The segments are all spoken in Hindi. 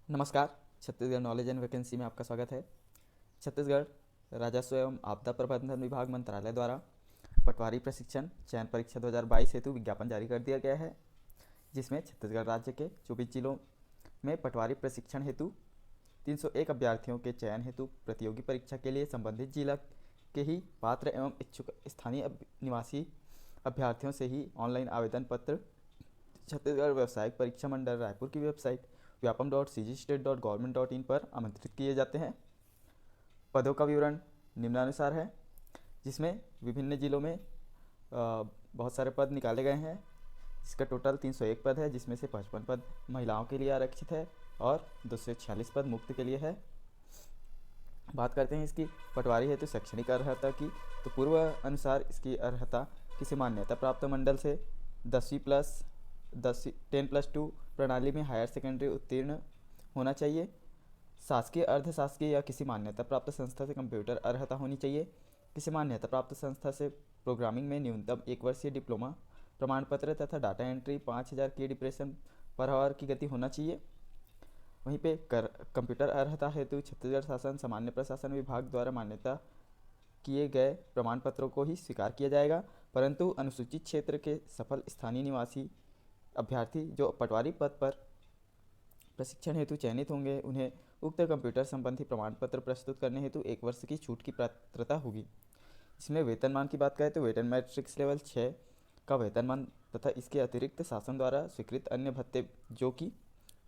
नमस्कार। छत्तीसगढ़ नॉलेज एंड वैकेंसी में आपका स्वागत है। छत्तीसगढ़ राजस्व एवं आपदा प्रबंधन विभाग मंत्रालय द्वारा पटवारी प्रशिक्षण चयन परीक्षा 2022 हेतु विज्ञापन जारी कर दिया गया है, जिसमें छत्तीसगढ़ राज्य के 24 जिलों में पटवारी प्रशिक्षण हेतु 301 अभ्यर्थियों के चयन हेतु प्रतियोगी परीक्षा के लिए संबंधित जिला के ही पात्र एवं इच्छुक स्थानीय निवासी अभ्यर्थियों से ही ऑनलाइन आवेदन पत्र छत्तीसगढ़ व्यावसायिक परीक्षा मंडल रायपुर की वेबसाइट vyapam.cgstate.government.in पर आमंत्रित किए जाते हैं। पदों का विवरण निम्नानुसार है, जिसमें विभिन्न जिलों में बहुत सारे पद निकाले गए हैं। इसका टोटल 301 पद है, जिसमें से 55 पद महिलाओं के लिए आरक्षित है और 246 पद मुक्त के लिए है। बात करते हैं इसकी पटवारी हेतु शैक्षणिक अर्हता की, तो पूर्व अनुसार इसकी अर्हता किसी मान्यता प्राप्त मंडल से 10+2 प्रणाली में हायर सेकेंडरी उत्तीर्ण होना चाहिए। शासकीय अर्ध शासकीय या किसी मान्यता प्राप्त संस्था से कंप्यूटर अर्हता होनी चाहिए। किसी मान्यता प्राप्त संस्था से प्रोग्रामिंग में न्यूनतम 1 वर्षीय डिप्लोमा प्रमाण पत्र तथा डाटा एंट्री 5000 की डिप्रेशन पर आवर की गति होना चाहिए। वहीं पे कंप्यूटर अर्हता हेतु छत्तीसगढ़ शासन सामान्य प्रशासन विभाग द्वारा मान्यता किए गए प्रमाण पत्रों को ही स्वीकार किया जाएगा, परंतु अनुसूचित क्षेत्र के सफल स्थानीय निवासी अभ्यर्थी जो पटवारी पद पर प्रशिक्षण हेतु चयनित होंगे, उन्हें उक्त कंप्यूटर संबंधी प्रमाण पत्र प्रस्तुत करने हेतु 1 वर्ष की छूट की पात्रता होगी। इसमें वेतनमान की बात करें तो वेतन मैट्रिक्स लेवल 6 का वेतनमान तथा इसके अतिरिक्त शासन द्वारा स्वीकृत अन्य भत्ते, जो कि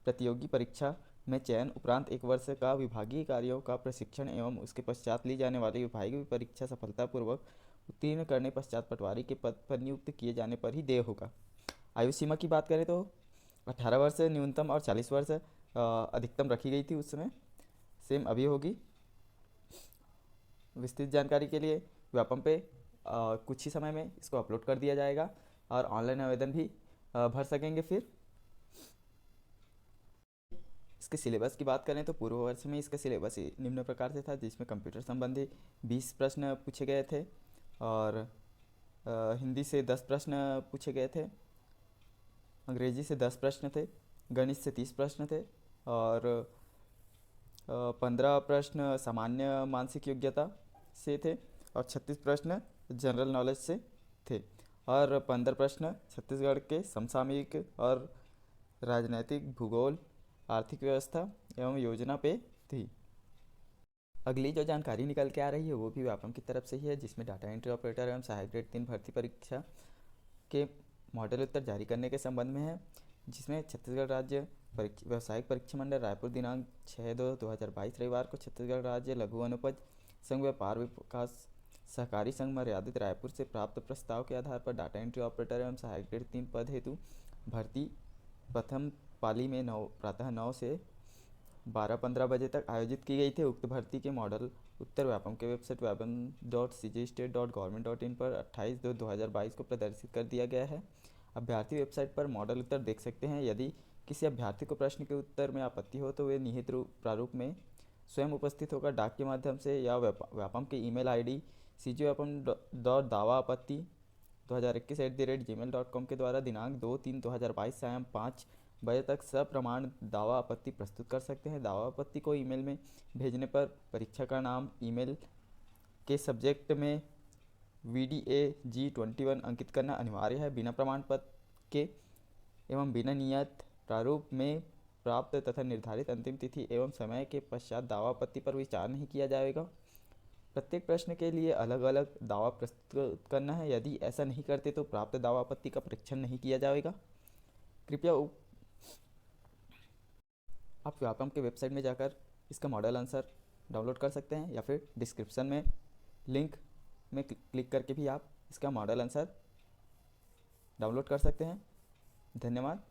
प्रतियोगी परीक्षा में चयन उपरांत 1 वर्ष का विभागीय कार्यों का प्रशिक्षण एवं उसके पश्चात ली जाने वाली विभागीय परीक्षा सफलतापूर्वक उत्तीर्ण करने पश्चात पटवारी के पद पर नियुक्त किए जाने पर ही देय होगा। आयु सीमा की बात करें तो 18 वर्ष न्यूनतम और 40 वर्ष अधिकतम रखी गई थी उस समय, सेम अभी होगी। विस्तृत जानकारी के लिए व्यापम पे कुछ ही समय में इसको अपलोड कर दिया जाएगा और ऑनलाइन आवेदन भी भर सकेंगे। फिर इसके सिलेबस की बात करें तो पूर्व वर्ष में इसका सिलेबस निम्न प्रकार से था, जिसमें कंप्यूटर संबंधी 20 प्रश्न पूछे गए थे और हिंदी से 10 प्रश्न पूछे गए थे, अंग्रेजी से 10 प्रश्न थे, गणित से 30 प्रश्न थे और 15 प्रश्न सामान्य मानसिक योग्यता से थे और 36 प्रश्न जनरल नॉलेज से थे और 15 प्रश्न छत्तीसगढ़ के समसामयिक और राजनैतिक, भूगोल, आर्थिक व्यवस्था एवं योजना पे थी। अगली जो जानकारी निकल के आ रही है वो भी व्यापम की तरफ से ही है, जिसमें डाटा एंट्री ऑपरेटर एवं सहायक ग्रेड 3 भर्ती परीक्षा के मॉडल उत्तर जारी करने के संबंध में है, जिसमें छत्तीसगढ़ राज्य व्यावसायिक परीक्षा मंडल रायपुर दिनांक 6/2/2022 रविवार को छत्तीसगढ़ राज्य लघु वनोपज संघ व्यापार विकास सहकारी संघ मर्यादित रायपुर से प्राप्त प्रस्ताव के आधार पर डाटा एंट्री ऑपरेटर एवं सहायक ग्रेड 3 पद हेतु भर्ती प्रथम पाली में प्रातः 9 से 12-15 बजे तक आयोजित की गई थी। उक्त भर्ती के मॉडल उत्तर व्यापम के वेबसाइट vyapam.cgstate.government.in पर 28/2/2022 को प्रदर्शित कर दिया गया है। अभ्यर्थी वेबसाइट पर मॉडल उत्तर देख सकते हैं। यदि किसी अभ्यर्थी को प्रश्न के उत्तर में आपत्ति हो तो वे निहित प्रारूप में स्वयं उपस्थित होकर डाक के माध्यम से या व्यापम के ईमेल आईडी cgvyapam.dawa-आपत्ति2021@gmail.com के द्वारा दिनांक 2/3/2022 सायं 5 बजे तक सप्रमाण दावा आपत्ति प्रस्तुत कर सकते हैं। दावा आपत्ति को ईमेल में भेजने पर परीक्षा का नाम ईमेल के सब्जेक्ट में VDAG21 अंकित करना अनिवार्य है। बिना प्रमाण पत्र के एवं बिना नियत प्रारूप में प्राप्त तथा निर्धारित अंतिम तिथि एवं समय के पश्चात दावा आपत्ति पर विचार नहीं किया जाएगा। प्रत्येक प्रश्न के लिए अलग अलग दावा प्रस्तुत करना है। यदि ऐसा नहीं करते तो प्राप्त दावा आपत्ति का परीक्षण नहीं किया जाएगा। कृपया आप व्यापम के वेबसाइट में जाकर इसका मॉडल आंसर डाउनलोड कर सकते हैं या फिर डिस्क्रिप्शन में लिंक में क्लिक करके भी आप इसका मॉडल आंसर डाउनलोड कर सकते हैं। धन्यवाद।